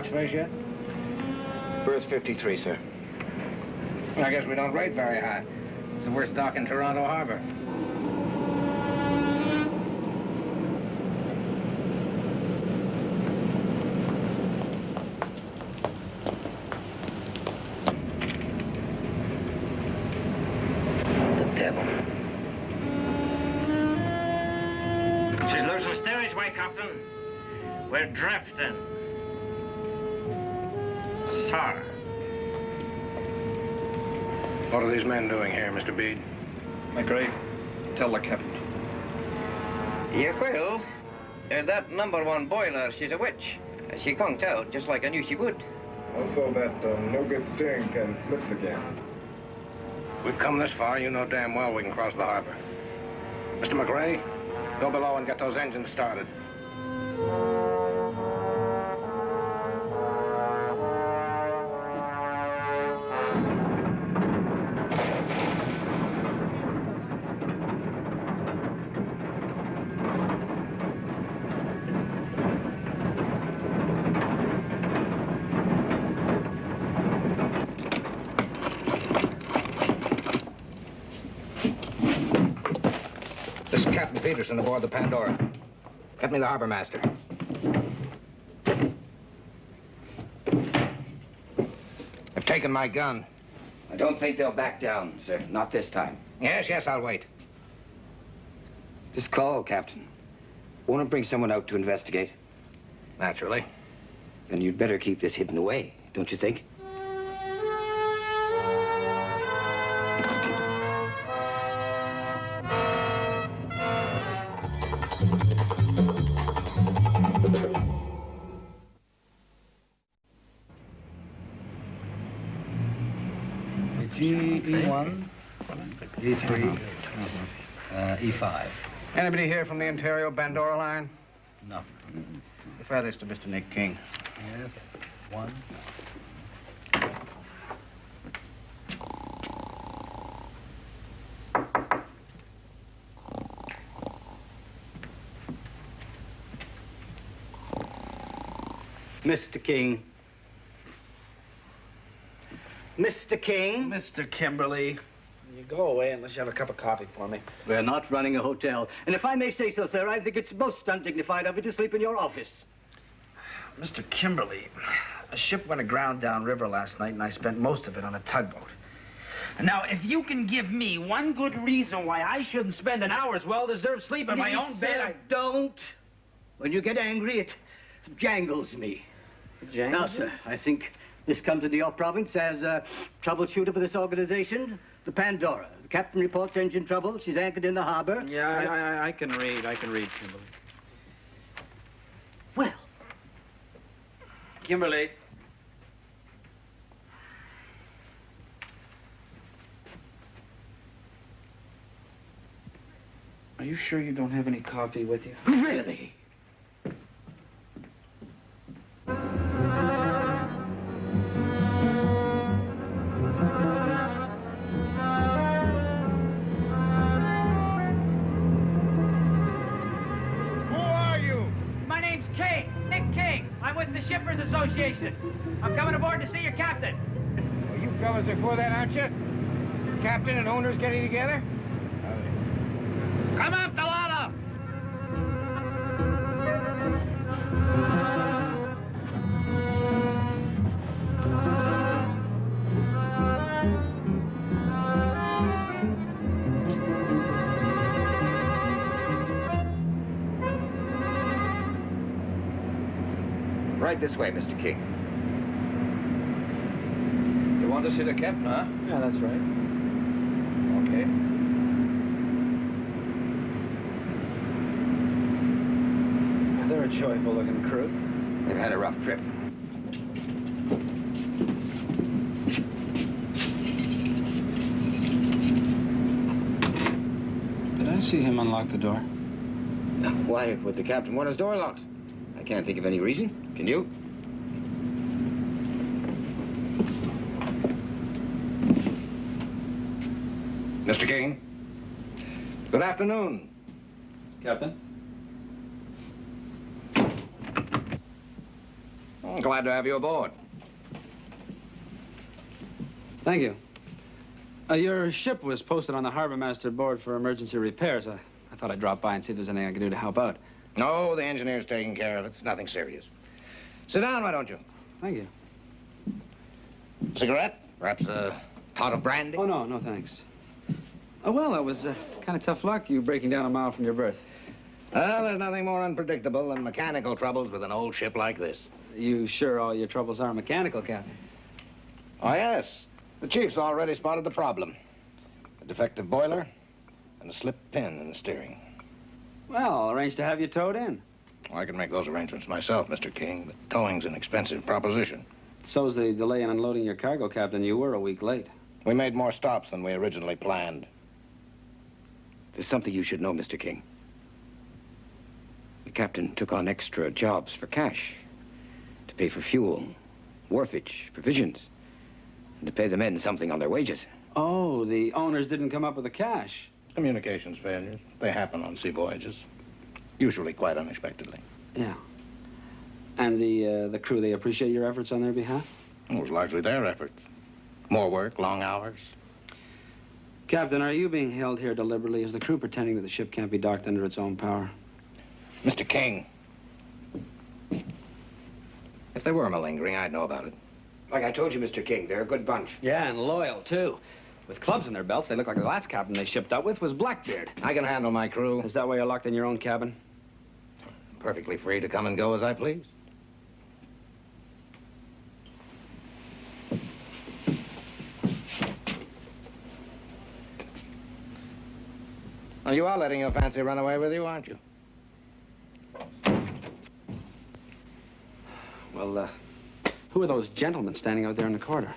dock space yet? Berth 53, sir. I guess we don't rate very high. It's the worst dock in Toronto Harbor. She's losing steerage way, Captain. We're drifting. Sir. What are these men doing here, Mr. Bede? McRae, tell the captain. You will. That #1 boiler, she's a witch. She conked out just like I knew she would. Also that no good steering can slip again. We've come this far, you know damn well we can cross the harbor. Mr. McRae, go below and get those engines started. This is Captain Peterson aboard the Pandora. Get me the harbor master. They've taken my gun. I don't think they'll back down, sir. Not this time. Yes, I'll wait. This call, Captain. Won't it bring someone out to investigate? Naturally. Then you'd better keep this hidden away, don't you think? E1, E3, E5. Anybody here from the Ontario Pandora line? No. Refer this to Mr. Nick King. Yes, 1. Mr. King. Mr. King. Mr. Kimberly, you go away unless you have a cup of coffee for me. We're not running a hotel. And if I may say so, sir, I think it's most undignified of you to sleep in your office. Mr. Kimberly, a ship went aground downriver last night, and I spent most of it on a tugboat. Now, if you can give me one good reason why I shouldn't spend an hour's well-deserved sleep in my own bed, I... Don't. When you get angry, it jangles me. Now, sir, I think this comes into your province as a troubleshooter for this organization. The Pandora. The captain reports engine trouble. She's anchored in the harbor. Yeah, I can read. I can read, Kimberly. Well. Kimberly. Are you sure you don't have any coffee with you? Really? With the Shippers Association. I'm coming aboard to see your captain. Well, you fellas are for that, aren't you? Captain and owners getting together? Come up, Delano! Right this way, Mr. King. You want to see the captain, huh? Yeah, that's right. Okay. They're a joyful-looking crew. They've had a rough trip. Did I see him unlock the door? Why would the captain want his door locked? I can't think of any reason. Can you? Mr. King. Good afternoon. Captain? Glad to have you aboard. Thank you. Your ship was posted on the harbor master board for emergency repairs. I thought I'd drop by and see if there's anything I could do to help out. No, the engineer's taking care of it. It's nothing serious. Sit down, why don't you? Thank you. Cigarette? Perhaps a tot of brandy? Oh, no, thanks. Oh, well, that was kind of tough luck, you breaking down a mile from your berth. Well, there's nothing more unpredictable than mechanical troubles with an old ship like this. You sure all your troubles are mechanical, Captain? Oh, yes. The chief's already spotted the problem. A defective boiler and a slipped pin in the steering. Well, I'll arrange to have you towed in. I can make those arrangements myself, Mr. King, but towing's an expensive proposition. So's the delay in unloading your cargo, Captain. You were a week late. We made more stops than we originally planned. There's something you should know, Mr. King. The captain took on extra jobs for cash to pay for fuel, wharfage, provisions, and to pay the men something on their wages. Oh, the owners didn't come up with the cash. Communications failures. They happen on sea voyages. Usually quite unexpectedly. Yeah. And the crew, they appreciate your efforts on their behalf? It was largely their efforts. More work, long hours. Captain, are you being held here deliberately? Is the crew pretending that the ship can't be docked under its own power? Mr. King, if they were malingering, I'd know about it. Like I told you, Mr. King, they're a good bunch. Yeah, and loyal, too. With clubs in their belts, they look like the last captain they shipped up with was Blackbeard. I can handle my crew. Is that why you're locked in your own cabin? Perfectly free to come and go as I please. Well, you are letting your fancy run away with you, aren't you? Well, who are those gentlemen standing out there in the corridor?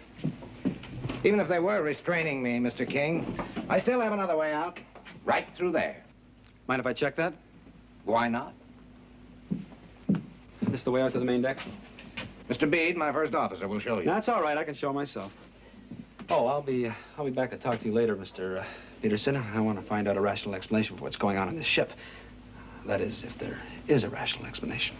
Even if they were restraining me, Mr. King, I still have another way out. Right through there. Mind if I check that? Why not? This the way out to the main deck? Mr. Bede, my first officer, will show you. That's all right. I can show myself. Oh, I'll be back to talk to you later, Mr. Peterson. I want to find out a rational explanation for what's going on in this ship. That is, if there is a rational explanation.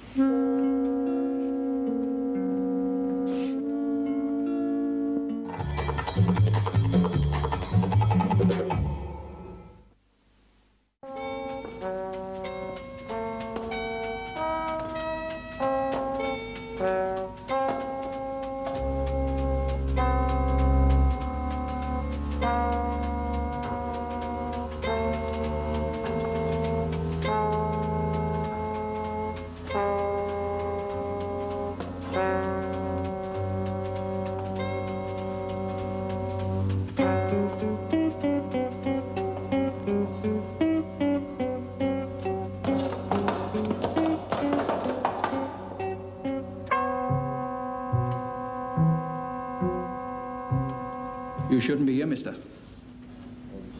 You shouldn't be here, mister.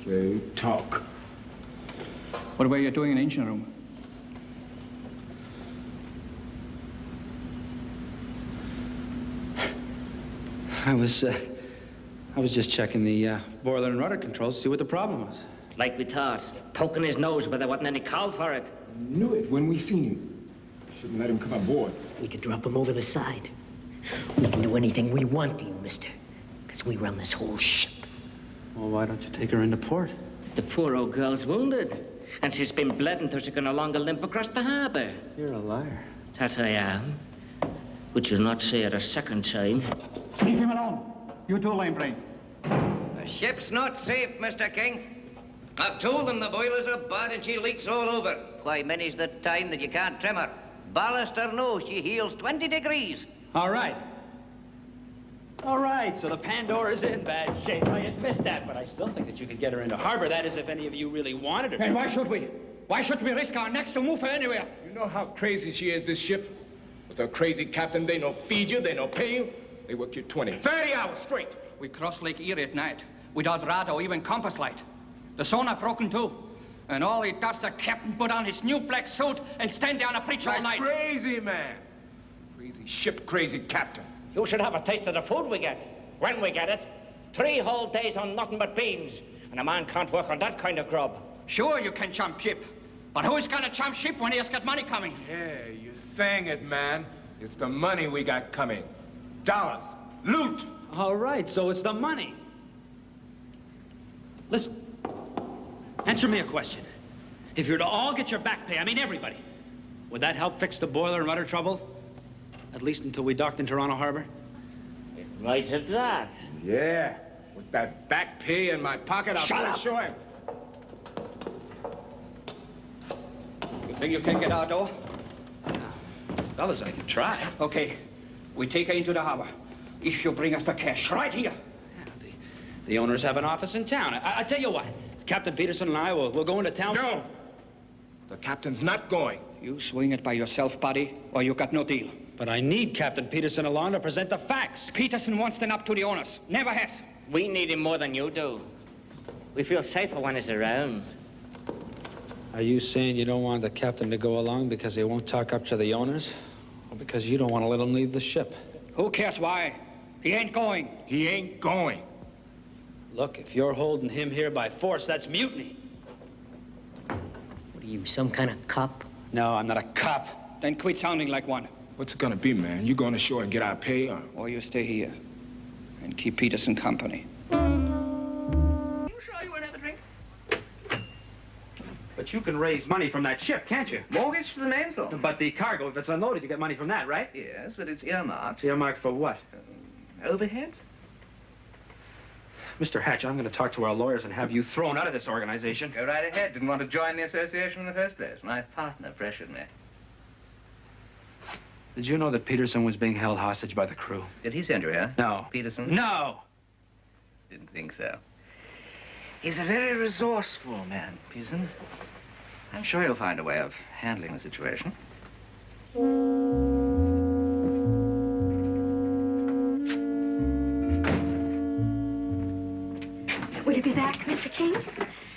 Okay, talk. What were you doing in the engine room? I was just checking the boiler and rudder controls to see what the problem was. Like we thought, poking his nose, but there wasn't any call for it. Knew it when we seen him. Shouldn't let him come aboard. We could drop him over the side. We can do anything we want to you, mister. Because we run this whole ship. Well, why don't you take her into port? The poor old girl's wounded, and she's been bled until she can no longer limp across the harbor. You're a liar. That I am. But you'll not say it a second time. Leave him alone. You too, lame brain. The ship's not safe, Mr. King. I've told them the boilers are bad and she leaks all over. Why, many's the time that you can't trim her. Ballast or no, she heels 20 degrees. All right. All right, so the Pandora's in bad shape. I admit that, but I still think that you could get her into harbor. That is, if any of you really wanted her. And why should we? Why shouldn't we risk our necks to move her anywhere? You know how crazy she is, this ship? With a crazy captain, they no feed you, they no pay you. They work you 30 hours straight. We cross Lake Erie at night, without radar or even compass light. The sonar broken too. And all he does, the captain put on his new black suit and stand down and preach all night. Crazy man. Crazy ship, crazy captain. You should have a taste of the food we get, when we get it. 3 whole days on nothing but beans. And a man can't work on that kind of grub. Sure you can jump ship. But who's gonna jump ship when he has got money coming? Yeah, you sang it, man. It's the money we got coming. Dollars. Loot. All right, so it's the money. Listen, answer me a question. If you're to all get your back pay, I mean everybody, would that help fix the boiler and rudder trouble? At least until we docked in Toronto Harbor? It might have that. Yeah. With that back pay in my pocket, I'll show him. You think you can get our door? Fellas, I can try. Okay. We take her into the harbor. If you bring us the cash right here. Yeah, the owners have an office in town. I tell you what, Captain Peterson and I will go into town. No. The captain's not going. You swing it by yourself, buddy, or you got no deal. But I need Captain Peterson along to present the facts. Peterson wants them up to the owners. Never has. We need him more than you do. We feel safer when he's around. Are you saying you don't want the captain to go along because he won't talk up to the owners? Or because you don't want to let him leave the ship? Who cares why? He ain't going. He ain't going. Look, if you're holding him here by force, that's mutiny. What are you, some kind of cop? No, I'm not a cop. Then quit sounding like one. What's it gonna be, man? You going ashore and get our pay, or you stay here and keep Peterson company? You sure you won't have a drink? But you can raise money from that ship, can't you? Mortgage for the mainsail. But the cargo, if it's unloaded, you get money from that, right? Yes, but it's earmarked. Earmarked for what? Overheads? Mr. Hatch, I'm going to talk to our lawyers and have you thrown out of this organization. Go right ahead. Didn't want to join the association in the first place. My partner pressured me. Did you know that Peterson was being held hostage by the crew? Did he send you here? No. Peterson? No! Didn't think so. He's a very resourceful man, Peterson. I'm sure he'll find a way of handling the situation. Will you be back, Mr. King?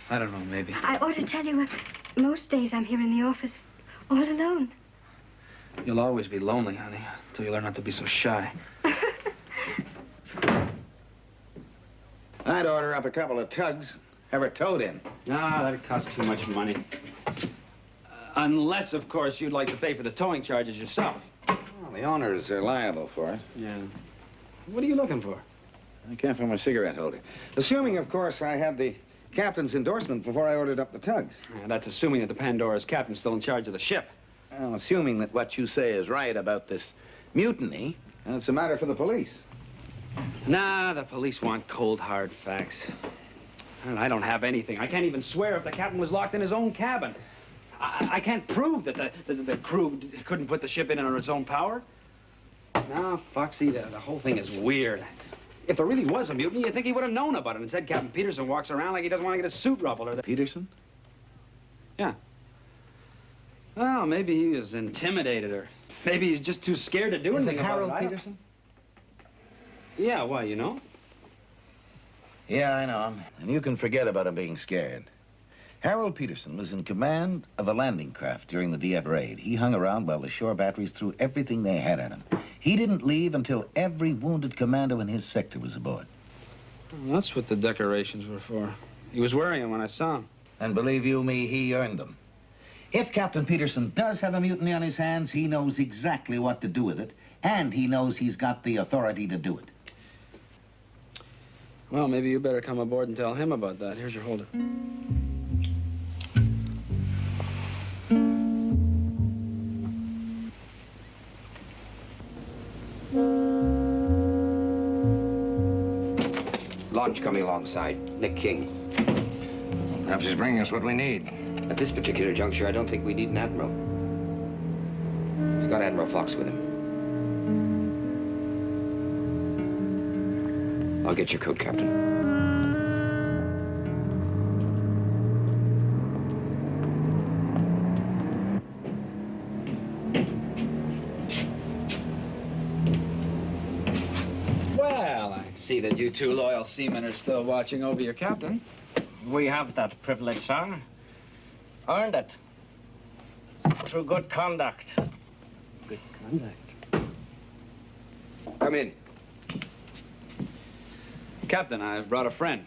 I don't know, maybe. I ought to tell you, most days I'm here in the office all alone. You'll always be lonely, honey, until you learn not to be so shy. I'd order up a couple of tugs, have her towed in. No, that'd cost too much money. Unless, of course, you'd like to pay for the towing charges yourself. Well, the owners are liable for it. Yeah. What are you looking for? I can't find my cigarette holder. Assuming, of course, I had the captain's endorsement before I ordered up the tugs. Yeah, that's assuming that the Pandora's captain's still in charge of the ship. Well, assuming that what you say is right about this mutiny, it's a matter for the police. Nah, the police want cold, hard facts. And I don't have anything. I can't even swear if the captain was locked in his own cabin. I can't prove that the crew couldn't put the ship in under its own power. No, Foxy, the whole thing is weird. If there really was a mutiny, you'd think he would have known about it. Instead, Captain Peterson walks around like he doesn't want to get his suit ruffled. Or Peterson? Yeah. Well, maybe he was intimidated, or maybe he's just too scared to do anything about it. Harold Peterson? Yeah, why, you know? Yeah, I know him. And you can forget about him being scared. Harold Peterson was in command of a landing craft during the Dieppe raid. He hung around while the shore batteries threw everything they had at him. He didn't leave until every wounded commando in his sector was aboard. Well, that's what the decorations were for. He was wearing them when I saw him. And believe you me, he earned them. If Captain Peterson does have a mutiny on his hands, he knows exactly what to do with it, and he knows he's got the authority to do it. Well, maybe you better come aboard and tell him about that. Here's your holder. Launch coming alongside. Nick King. Perhaps he's bringing us what we need. At this particular juncture, I don't think we need an admiral. He's got Admiral Fox with him. I'll get your coat, Captain. Well, I see that you two loyal seamen are still watching over your captain. We have that privilege, sir. Earned it. Through good conduct. Good conduct. Come in. Captain, I've brought a friend.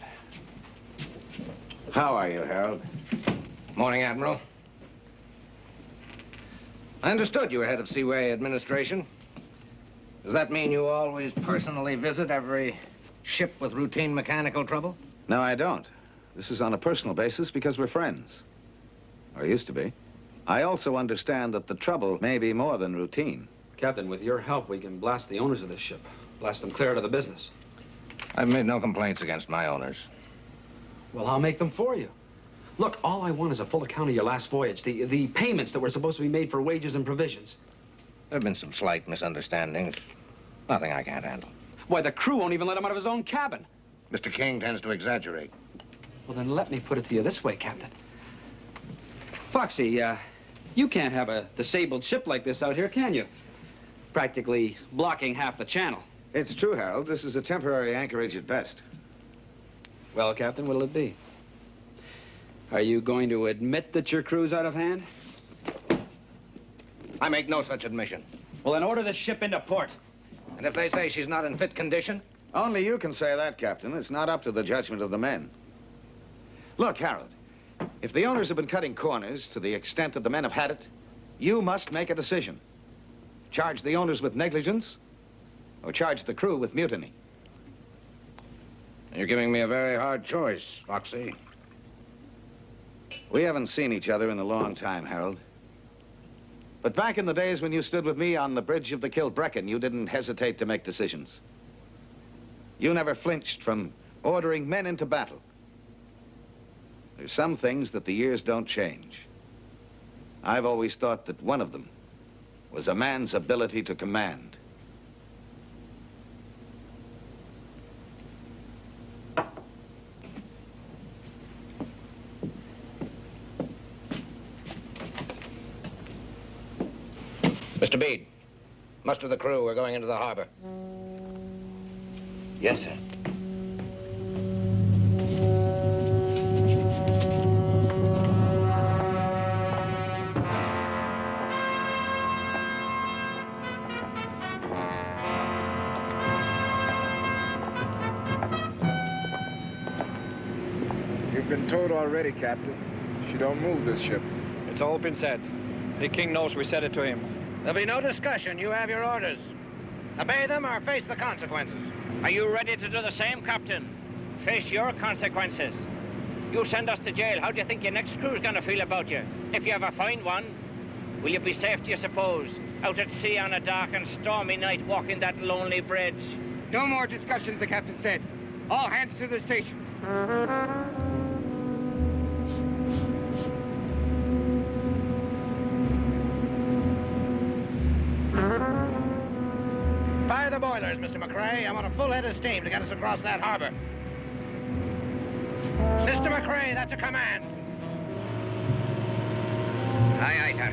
How are you, Harold? Morning, Admiral. I understood you were head of Seaway administration. Does that mean you always personally visit every ship with routine mechanical trouble? No, I don't. This is on a personal basis because we're friends. Or used to be. I also understand that the trouble may be more than routine. Captain, with your help, we can blast the owners of this ship. Blast them clear out of the business. I've made no complaints against my owners. Well, I'll make them for you. Look, all I want is a full account of your last voyage, the payments that were supposed to be made for wages and provisions. There have been some slight misunderstandings. Nothing I can't handle. Why, the crew won't even let him out of his own cabin. Mr. King tends to exaggerate. Well, then let me put it to you this way, Captain. Foxy, you can't have a disabled ship like this out here, can you? Practically blocking half the channel. It's true, Harold. This is a temporary anchorage at best. Well, Captain, what'll it be? Are you going to admit that your crew's out of hand? I make no such admission. Well, then order the ship into port. And if they say she's not in fit condition? Only you can say that, Captain. It's not up to the judgment of the men. Look, Harold, if the owners have been cutting corners to the extent that the men have had it, you must make a decision. Charge the owners with negligence, or charge the crew with mutiny. You're giving me a very hard choice, Foxy. We haven't seen each other in a long time, Harold. But back in the days when you stood with me on the bridge of the Kilbreckan, you didn't hesitate to make decisions. You never flinched from ordering men into battle. There's some things that the years don't change. I've always thought that one of them was a man's ability to command. Mr. Bede, muster the crew. We're going into the harbor. Yes, sir. You've been told already, Captain. She don't move this ship. It's all been said. The king knows we said it to him. There'll be no discussion. You have your orders. Obey them or face the consequences. Are you ready to do the same, Captain? Face your consequences. You send us to jail, how do you think your next crew's gonna feel about you? If you ever find one, will you be safe, do you suppose? Out at sea on a dark and stormy night, walking that lonely bridge? No more discussions, the captain said. All hands to the stations. Fire the boilers, Mr. McRae. I want a full head of steam to get us across that harbor. Mr. McRae, that's a command. Aye, aye, sir.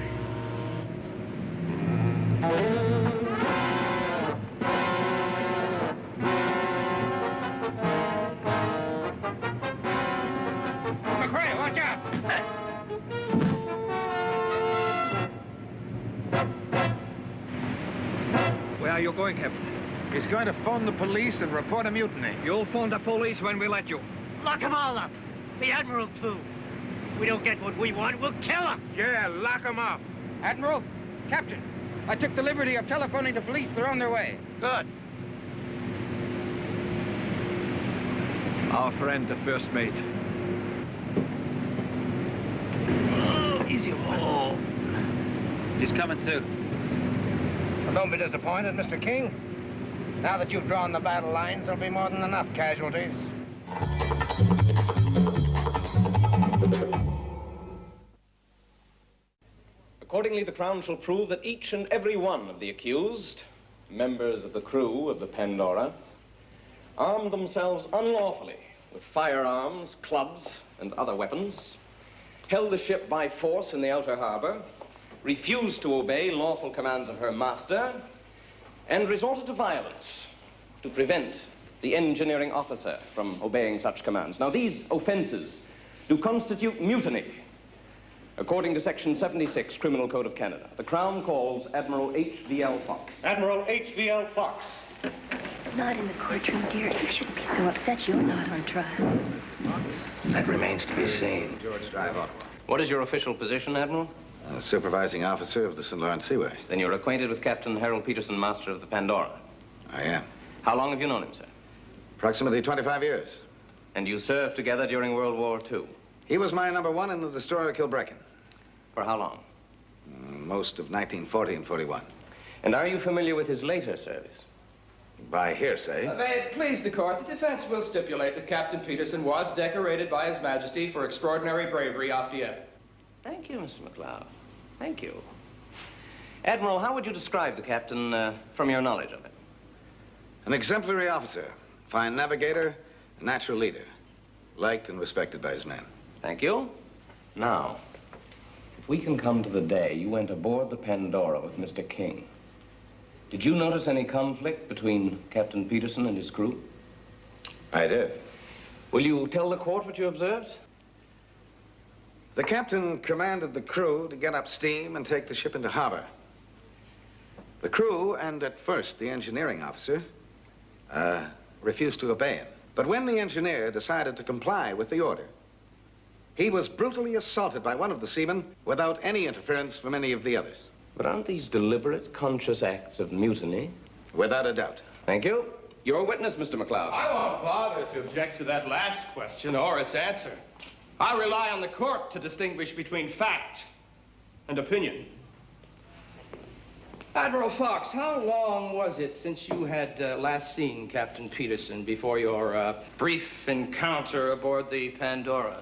McRae, watch out! Where are you going, Captain? He's going to phone the police and report a mutiny. You'll phone the police when we let you. Lock them all up. The Admiral, too. We don't get what we want, we'll kill him. Yeah, lock him up. Admiral, Captain, I took the liberty of telephoning the police. They're on their way. Good. Our friend, the first mate. Easy. Oh. He's coming too. Well, don't be disappointed, Mr. King. Now that you've drawn the battle lines, there'll be more than enough casualties. Accordingly, the Crown shall prove that each and every one of the accused, members of the crew of the Pandora, armed themselves unlawfully with firearms, clubs, and other weapons, held the ship by force in the outer harbor, refused to obey lawful commands of her master, and resorted to violence to prevent the engineering officer from obeying such commands. Now, these offenses do constitute mutiny. According to Section 76, Criminal Code of Canada, the Crown calls Admiral H.V.L. Fox. Admiral H.V.L. Fox. Not in the courtroom, dear. You shouldn't be so upset. You're not on trial. That remains to be seen. George, drive up. What is your official position, Admiral? Supervising officer of the St. Lawrence Seaway. Then you're acquainted with Captain Harold Peterson, master of the Pandora? I am. How long have you known him, sir? Approximately 25 years. And you served together during World War II? He was my #1 in the destroyer Kilbreckin. For how long? Most of 1940 and 41. And are you familiar with his later service? By hearsay. May it please the court, the defense will stipulate that Captain Peterson was decorated by His Majesty for extraordinary bravery off Dieppe. Thank you, Mr. McLeod. Thank you. Admiral, how would you describe the captain from your knowledge of him? An exemplary officer, fine navigator, a natural leader, liked and respected by his men. Thank you. Now, if we can come to the day you went aboard the Pandora with Mr. King, did you notice any conflict between Captain Peterson and his crew? I did. Will you tell the court what you observed? The captain commanded the crew to get up steam and take the ship into harbor. The crew, and at first the engineering officer, refused to obey him. But when the engineer decided to comply with the order, he was brutally assaulted by one of the seamen without any interference from any of the others. But aren't these deliberate, conscious acts of mutiny? Without a doubt. Thank you. Your witness, Mr. McLeod. I won't bother to object to that last question or its answer. I rely on the court to distinguish between fact and opinion. Admiral Fox, how long was it since you had last seen Captain Peterson before your brief encounter aboard the Pandora?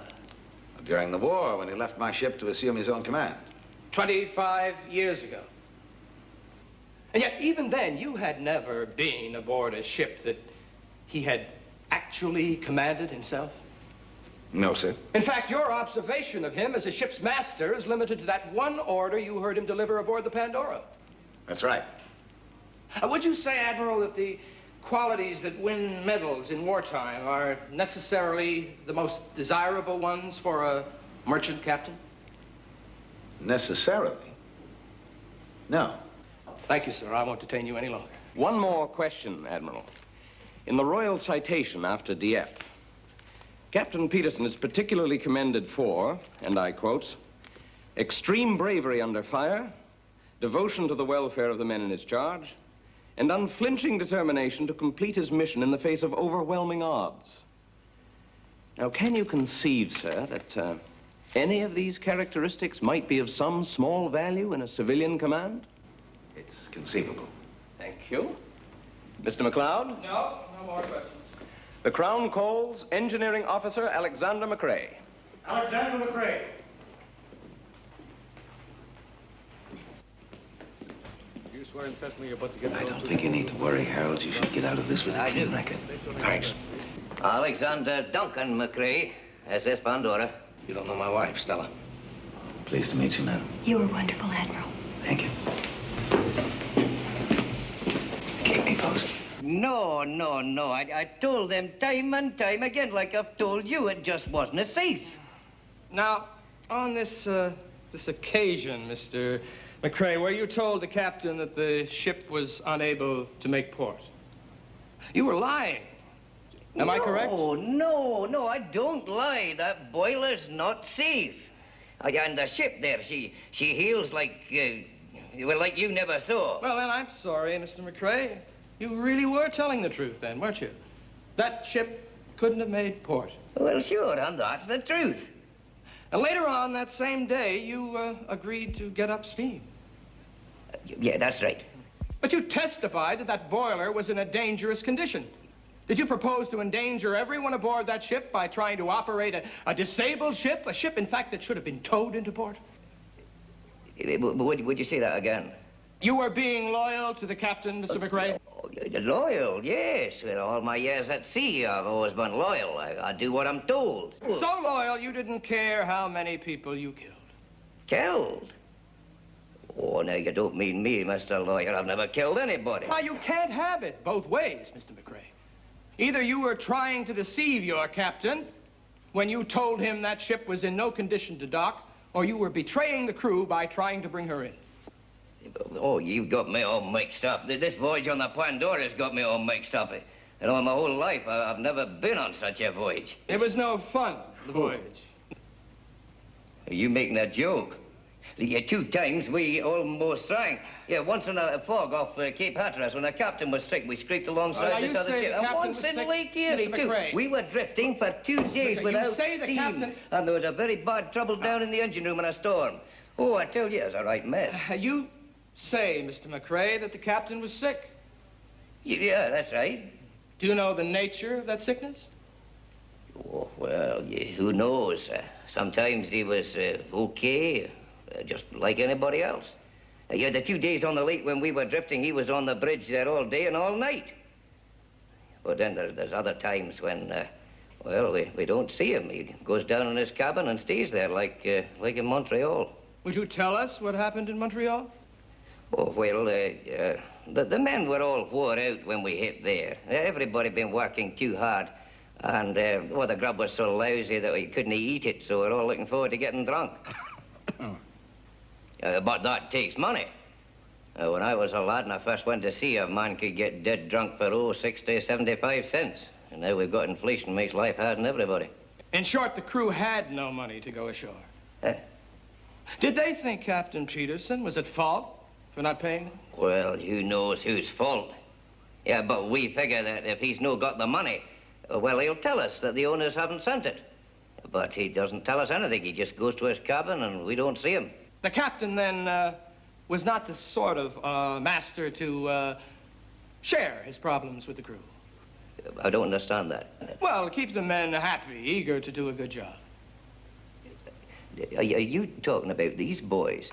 During the war, when he left my ship to assume his own command. 25 years ago. And yet, even then, you had never been aboard a ship that he had actually commanded himself? No, sir. In fact, your observation of him as a ship's master is limited to that one order you heard him deliver aboard the Pandora. That's right. Would you say, Admiral, that the qualities that win medals in wartime are necessarily the most desirable ones for a merchant captain? Necessarily? No. Thank you, sir. I won't detain you any longer. One more question, Admiral. In the Royal Citation after Dieppe, Captain Peterson is particularly commended for, and I quote, extreme bravery under fire, devotion to the welfare of the men in his charge, and unflinching determination to complete his mission in the face of overwhelming odds. Now, can you conceive, sir, that any of these characteristics might be of some small value in a civilian command? It's conceivable. Thank you. Mr. McLeod? No more questions. The Crown calls Engineering Officer Alexander McRae. Alexander McRae. You swear and fess me you're about to get... I don't think you need to worry, Harold. You should get out of this with a clean record. Thanks. Alexander Duncan McRae, SS Pandora. You don't know my wife, Stella. Pleased to meet you, madam. You were wonderful, Admiral. Thank you. Keep me posted. No. I told them time and time again, like I've told you, it just wasn't safe. Now, on this occasion, Mr. McRae, where you told the captain that the ship was unable to make port, you were lying. Am I correct? No, I don't lie. That boiler's not safe. And the ship there, she heals like, like you never saw. Well, then, I'm sorry, Mr. McRae. You really were telling the truth then, weren't you? That ship couldn't have made port. Well, sure, and that's the truth. And later on that same day, you agreed to get up steam. Yeah, that's right. But you testified that that boiler was in a dangerous condition. Did you propose to endanger everyone aboard that ship by trying to operate a disabled ship? A ship, in fact, that should have been towed into port? Would you say that again? You were being loyal to the captain, Mr. McRae? Loyal, yes. Well, all my years at sea, I've always been loyal. I do what I'm told. So loyal, you didn't care how many people you killed. Killed? Oh, now, you don't mean me, Mr. Lawyer. I've never killed anybody. Why, you can't have it both ways, Mr. McRae. Either you were trying to deceive your captain when you told him that ship was in no condition to dock, or you were betraying the crew by trying to bring her in. Oh, you've got me all mixed up. This voyage on the Pandora's got me all mixed up. You know, my whole life, I've never been on such a voyage. It was no fun, the voyage. Are you making a joke? Yeah, 2 times we almost sank. Yeah, once in a fog off Cape Hatteras when the captain was sick. We scraped alongside this other ship. And once in Lake Erie, too. We were drifting for 2 days without steam. And there was a very bad trouble down in the engine room in a storm. Oh, I tell you, it was a right mess. You say, Mr. McRae, that the captain was sick? Yeah, that's right. Do you know the nature of that sickness? Oh, well, who knows? Sometimes he was okay, just like anybody else. Yeah, the 2 days on the lake when we were drifting, he was on the bridge there all day and all night. But then there's other times when, well, we don't see him. He goes down in his cabin and stays there like in Montreal. Would you tell us what happened in Montreal? Oh, well, the men were all wore out when we hit there. Everybody been working too hard. And, well, the grub was so lousy that we couldn't eat it, so we're all looking forward to getting drunk. But that takes money. When I was a lad and I first went to sea, a man could get dead drunk for, 60, 75 cents. And now we've got inflation, makes life hard on everybody. In short, the crew had no money to go ashore. Did they think Captain Peterson was at fault for not paying them? Well, who knows whose fault? Yeah, but we figure that if he's no got the money, well, he'll tell us that the owners haven't sent it. But he doesn't tell us anything. He just goes to his cabin and we don't see him. The captain, then, was not the sort of master to share his problems with the crew. I don't understand that. Well, keep the men happy, eager to do a good job. Are you talking about these boys?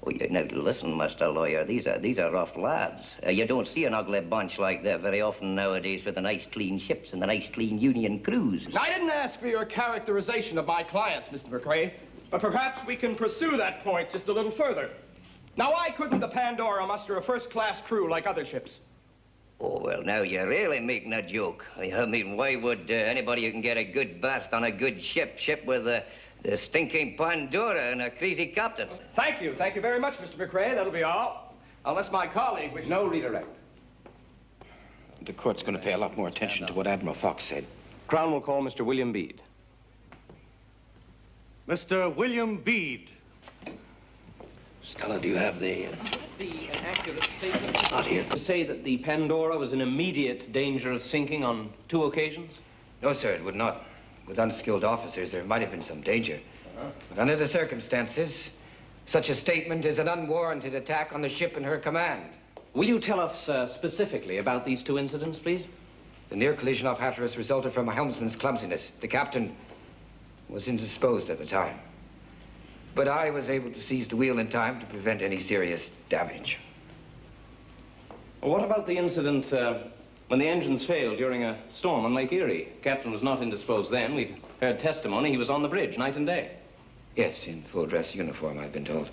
Oh, now, listen, Mr. Lawyer, these are rough lads. You don't see an ugly bunch like that very often nowadays with the nice, clean ships and the nice, clean Union crews. I didn't ask for your characterization of my clients, Mr. McRae, but perhaps we can pursue that point just a little further. Now, why couldn't the Pandora muster a first-class crew like other ships? Oh, well, now, you're really making a joke. I mean, why would anybody who can get a good berth on a good ship with the stinking Pandora and a crazy captain? Thank you very much, Mr. McRae. That'll be all. Unless my colleague wishes... No redirect. The court's going to pay a lot more attention to what Admiral Fox said. Crown will call Mr. William Bede. Mr. William Bede. Stella, do you have the accurate statement? Not here. To say that the Pandora was in immediate danger of sinking on 2 occasions? No, sir, it would not. With unskilled officers, there might have been some danger. But under the circumstances, such a statement is an unwarranted attack on the ship and her command. Will you tell us specifically about these 2 incidents, please? The near collision off Hatteras resulted from a helmsman's clumsiness. The captain was indisposed at the time. But I was able to seize the wheel in time to prevent any serious damage. Well, what about the incident when the engines failed during a storm on Lake Erie? Captain was not indisposed then. We've heard testimony he was on the bridge night and day. Yes, in full dress uniform, I've been told.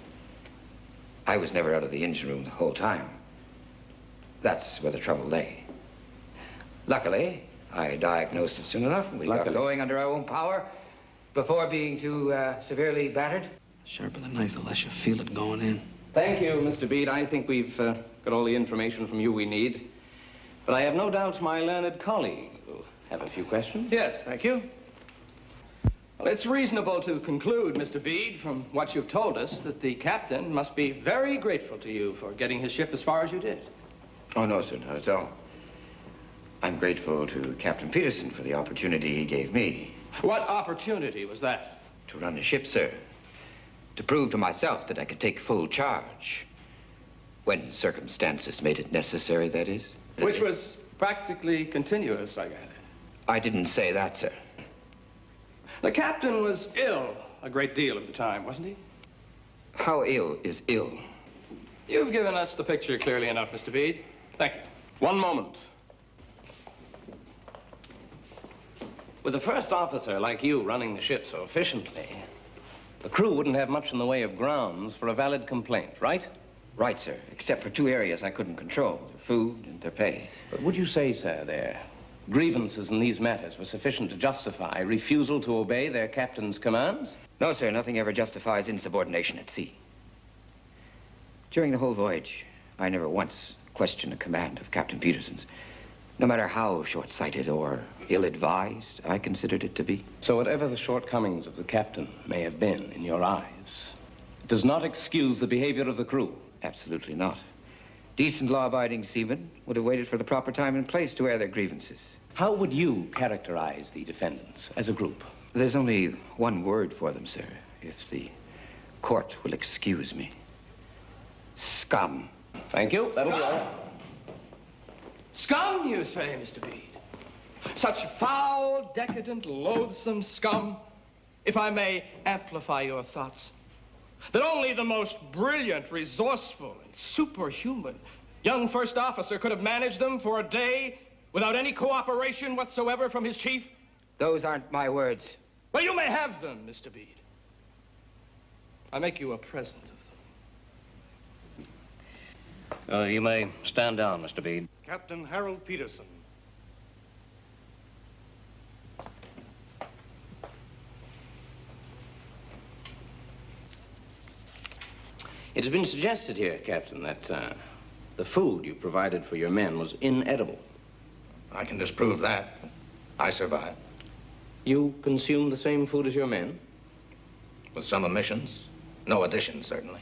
I was never out of the engine room the whole time. That's where the trouble lay. Luckily, I diagnosed it soon enough, and we got going under our own power before being too severely battered. The sharper the knife, the less you feel it going in. Thank you, Mr. Bede. I think we've got all the information from you we need. But I have no doubt my learned colleague will have a few questions. Yes, thank you. Well, it's reasonable to conclude, Mr. Bede, from what you've told us, that the captain must be very grateful to you for getting his ship as far as you did. Oh, no, sir, not at all. I'm grateful to Captain Peterson for the opportunity he gave me. What opportunity was that? To run the ship, sir. To prove to myself that I could take full charge. When circumstances made it necessary, that is. Which was practically continuous, I gather. I didn't say that, sir. The captain was ill a great deal of the time, wasn't he? How ill is ill? You've given us the picture clearly enough, Mr. Bede. Thank you. One moment. With a first officer like you running the ship so efficiently, the crew wouldn't have much in the way of grounds for a valid complaint, right? Right, sir, except for 2 areas I couldn't control, their food and their pay. But would you say, sir, their grievances in these matters were sufficient to justify refusal to obey their captain's commands? No, sir, nothing ever justifies insubordination at sea. During the whole voyage, I never once questioned a command of Captain Peterson's. No matter how short-sighted or ill-advised I considered it to be. So whatever the shortcomings of the captain may have been in your eyes, It does not excuse the behavior of the crew. Absolutely not. Decent, law-abiding seamen would have waited for the proper time and place to air their grievances. How would you characterize the defendants as a group? There's only one word for them, sir, if the court will excuse me. Scum. Thank you. That'll be all. Scum, you say, Mr. Bede? Such foul, decadent, loathsome scum, if I may amplify your thoughts, that only the most brilliant, resourceful, and superhuman young first officer could have managed them for a day without any cooperation whatsoever from his chief? Those aren't my words. Well, you may have them, Mr. Bede. I make you a present of them. You may stand down, Mr. Bede. Captain Harold Peterson. It has been suggested here, Captain, that the food you provided for your men was inedible. I can disprove that. I survived. You consumed the same food as your men? With some omissions. No additions, certainly.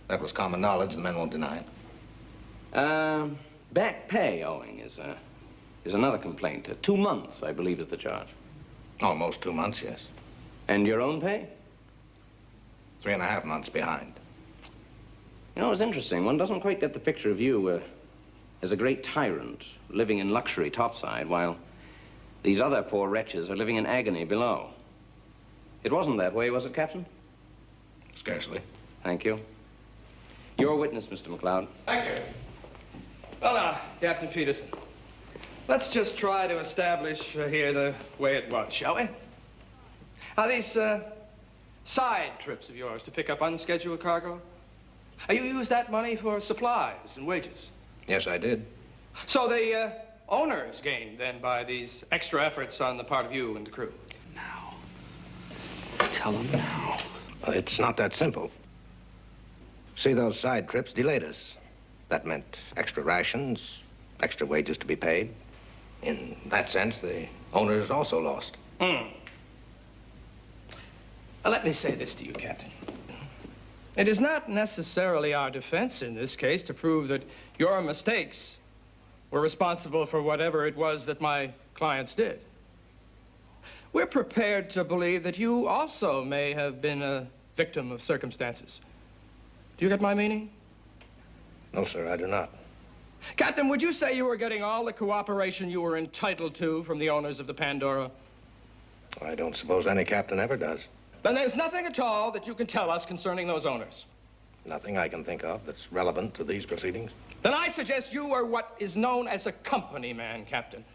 That was common knowledge, the men won't deny it. Back pay owing is another complaint. 2 months, I believe, is the charge. Almost 2 months, yes. And your own pay? 3.5 months behind. You know, it's interesting. One doesn't quite get the picture of you as a great tyrant living in luxury topside, while these other poor wretches are living in agony below. It wasn't that way, was it, Captain? Scarcely. Thank you. Your witness, Mr. McLeod. Thank you. Well, now, Captain Peterson, let's just try to establish here the way it was, shall we? Now, these side trips of yours to pick up unscheduled cargo, you used that money for supplies and wages? Yes, I did. So the owners gained, then, by these extra efforts on the part of you and the crew? Now. Tell them now. Well, it's not that simple. See, those side trips delayed us. That meant extra rations, extra wages to be paid. In that sense, the owners also lost. Now, let me say this to you, Captain. It is not necessarily our defense in this case to prove that your mistakes were responsible for whatever it was that my clients did. We're prepared to believe that you also may have been a victim of circumstances. Do you get my meaning? No, sir, I do not. Captain, would you say you were getting all the cooperation you were entitled to from the owners of the Pandora? I don't suppose any captain ever does. Then there's nothing at all that you can tell us concerning those owners. Nothing I can think of that's relevant to these proceedings. Then I suggest you are what is known as a company man, Captain.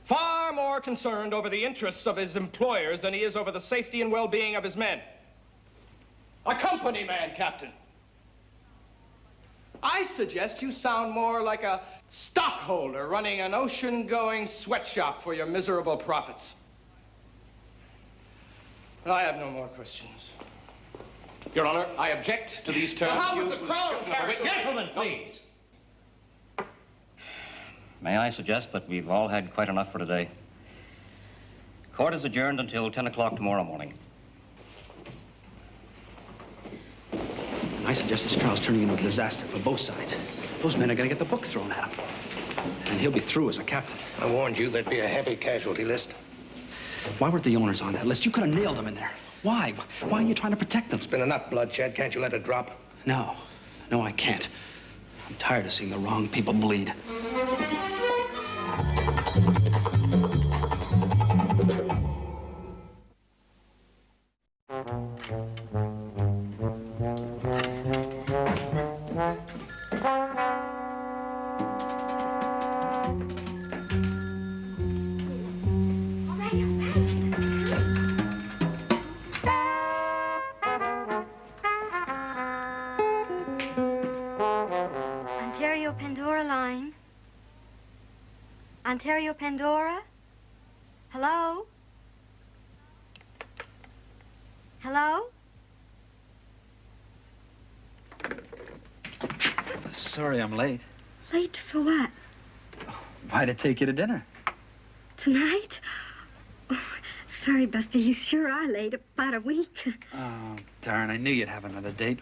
Far more concerned over the interests of his employers than he is over the safety and well-being of his men. A company man, Captain. I suggest you sound more like a stockholder running an ocean-going sweatshop for your miserable profits. I have no more questions. Your Honor, I object to these terms. How would the Crown characterize... Gentlemen, please. May I suggest that we've all had quite enough for today? Court is adjourned until 10 o'clock tomorrow morning. I suggest this trial's turning into a disaster for both sides. Those men are going to get the book thrown at him. And he'll be through as a captain. I warned you there'd be a heavy casualty list. Why weren't the owners on that list? You could have nailed them in there. Why? Why are you trying to protect them? There's been enough bloodshed. Can't you let it drop? No. No, I can't. I'm tired of seeing the wrong people bleed. Ontario, Pandora? Hello? Hello? Sorry I'm late. Late for what? Why'd I take you to dinner? Tonight? Oh, sorry, Buster. You sure are late. About a week. Oh, darn. I knew you'd have another date.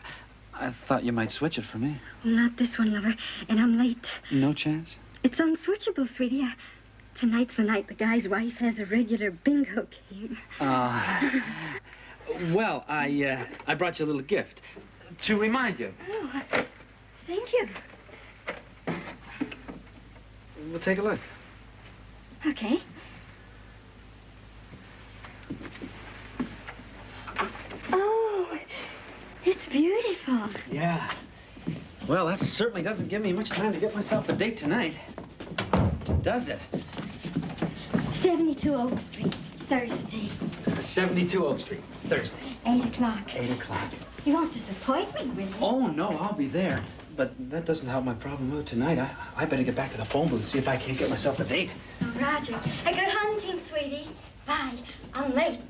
I thought you might switch it for me. Not this one, lover. And I'm late. No chance? It's unswitchable, sweetie. Tonight's the night the guy's wife has a regular bingo game. Well, I brought you a little gift to remind you. Oh, thank you. We'll take a look. Okay. Oh, it's beautiful. Yeah. Well, that certainly doesn't give me much time to get myself a date tonight. Does it? 72 Oak Street, Thursday. 72 Oak Street, Thursday. 8 o'clock. 8 o'clock. You won't disappoint me, will you? Oh, no, I'll be there. But that doesn't help my problem out tonight. I better get back to the phone booth and see if I can't get myself a date. Oh, Roger. Good hunting, sweetie. Bye. I'm late.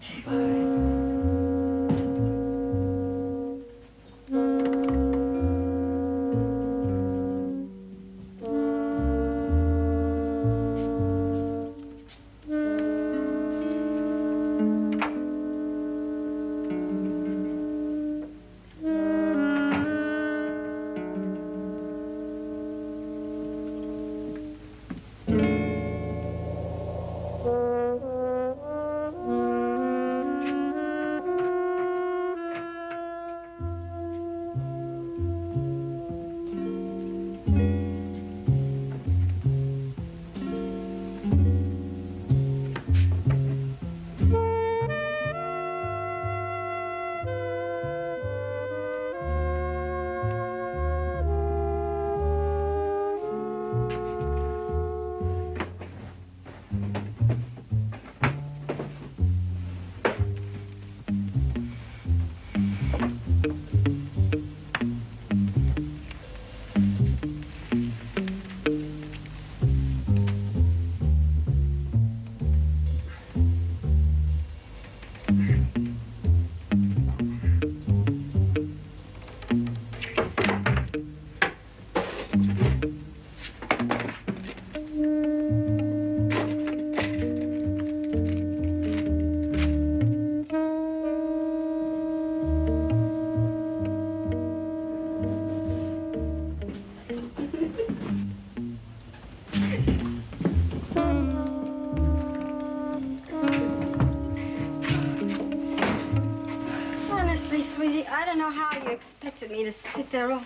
Expected me to sit there all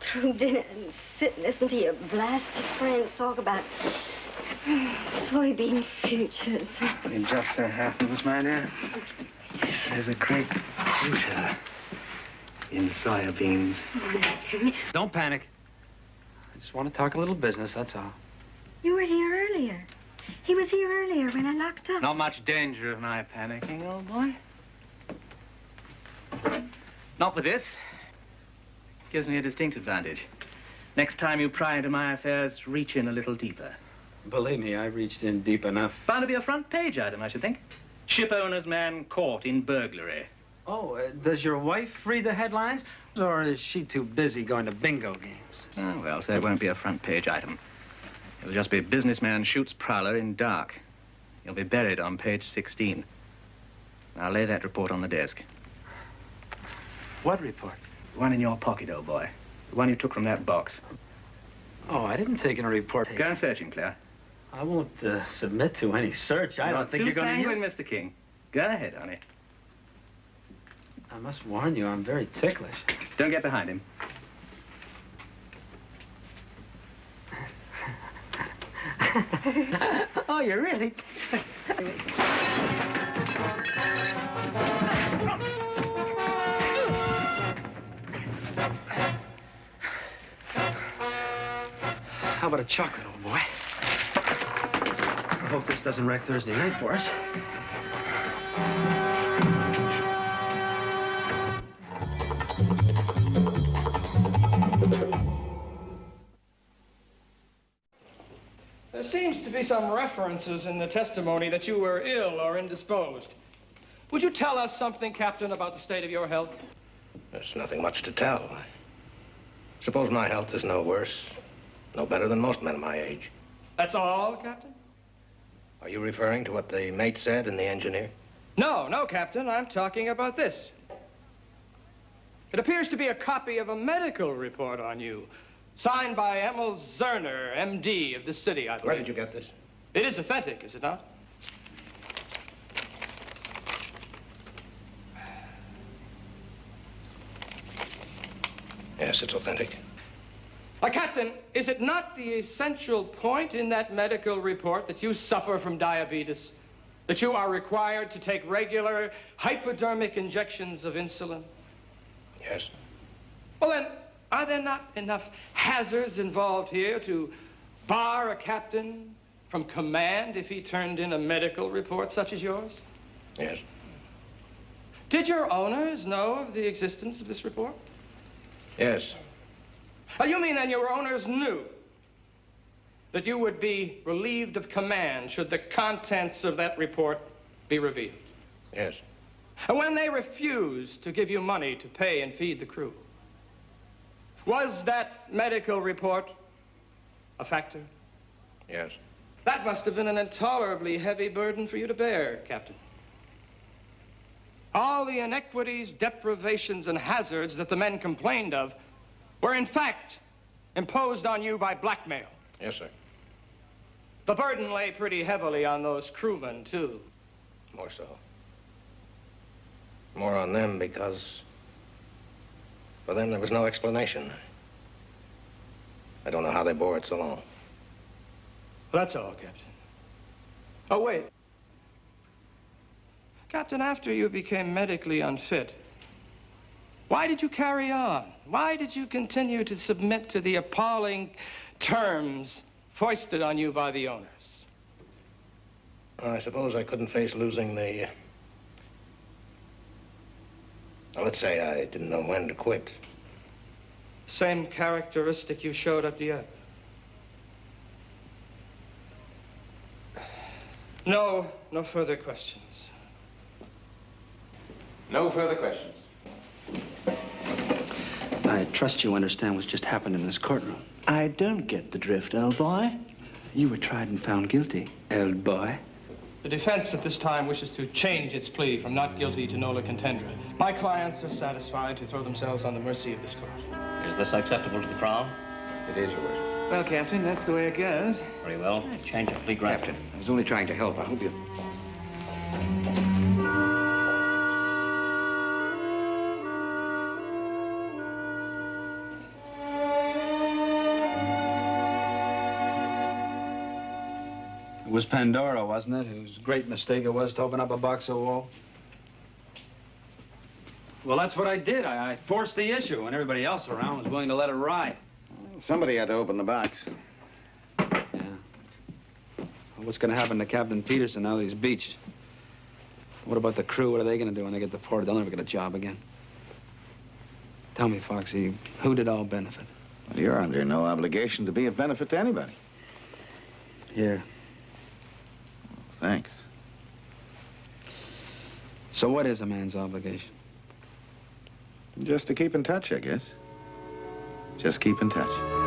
through dinner and sit and listen to your blasted friends talk about soybean futures. It just so happens, my dear, there's a great future in soybeans. Don't panic. I just want to talk a little business, that's all. You were here earlier. He was here earlier when I locked up. Not much danger of my panicking, old boy. Not with this. Gives me a distinct advantage. Next time you pry into my affairs, reach in a little deeper. Believe me, I reached in deep enough. Bound to be a front page item, I should think. Ship owner's man caught in burglary. Oh, does your wife read the headlines? Or is she too busy going to bingo games? Oh, well, so it won't be a front page item. It'll just be businessman shoots prowler in dark. He'll be buried on page 16. I'll lay that report on the desk. What report? The one in your pocket, old boy. The one you took from that box. Oh, I didn't take any report. Go searching, Claire. I won't submit to any search. I don't think you're going to use... Mr. King. Go ahead, honey. I must warn you, I'm very ticklish. Don't get behind him. Oh, you're really... How about a chocolate, old boy? I hope this doesn't wreck Thursday night for us. There seems to be some references in the testimony that you were ill or indisposed. Would you tell us something, Captain, about the state of your health? There's nothing much to tell. I suppose my health is no worse, no better than most men of my age. That's all, Captain? Are you referring to what the mate said and the engineer? No, no, Captain. I'm talking about this. It appears to be a copy of a medical report on you, signed by Admiral Zerner, M.D. of this city, I believe. Where did you get this? It is authentic, is it not? Yes, it's authentic. Captain, is it not the essential point in that medical report that you suffer from diabetes? That you are required to take regular hypodermic injections of insulin? Yes. Well, then, are there not enough hazards involved here to bar a captain from command if he turned in a medical report such as yours? Yes. Did your owners know of the existence of this report? Yes. You mean then your owners knew that you would be relieved of command should the contents of that report be revealed? Yes. And when they refused to give you money to pay and feed the crew, was that medical report a factor? Yes. That must have been an intolerably heavy burden for you to bear, Captain. All the inequities, deprivations, and hazards that the men complained of were in fact imposed on you by blackmail. Yes, sir. The burden lay pretty heavily on those crewmen, too. More so. More on them because for them there was no explanation. I don't know how they bore it so long. That's all, Captain. Oh, wait. Captain, after you became medically unfit, why did you carry on? Why did you continue to submit to the appalling terms foisted on you by the owners? I suppose I couldn't face losing the... Well, let's say I didn't know when to quit. Same characteristic you showed at the end. No further questions. No further questions. I trust you understand what's just happened in this courtroom. I don't get the drift, old boy. You were tried and found guilty, old boy. The defense at this time wishes to change its plea from not guilty to nola contendere. My clients are satisfied to throw themselves on the mercy of this court. Is this acceptable to the Crown? It is, Your Worship. Well, Captain, that's the way it goes. Very well. Change of plea granted. Captain, I was only trying to help. I hope you... It was Pandora, wasn't it? Whose great mistake it was to open up a box of wool? Well, that's what I did. I forced the issue, and everybody else around was willing to let it ride. Somebody had to open the box. Yeah. Well, what's going to happen to Captain Peterson now that he's beached? What about the crew? What are they going to do when they get deported? They'll never get a job again. Tell me, Foxy, who did all benefit? Well, you're under no obligation to be of benefit to anybody. Here. Thanks. So what is a man's obligation? Just to keep in touch, I guess. Just keep in touch.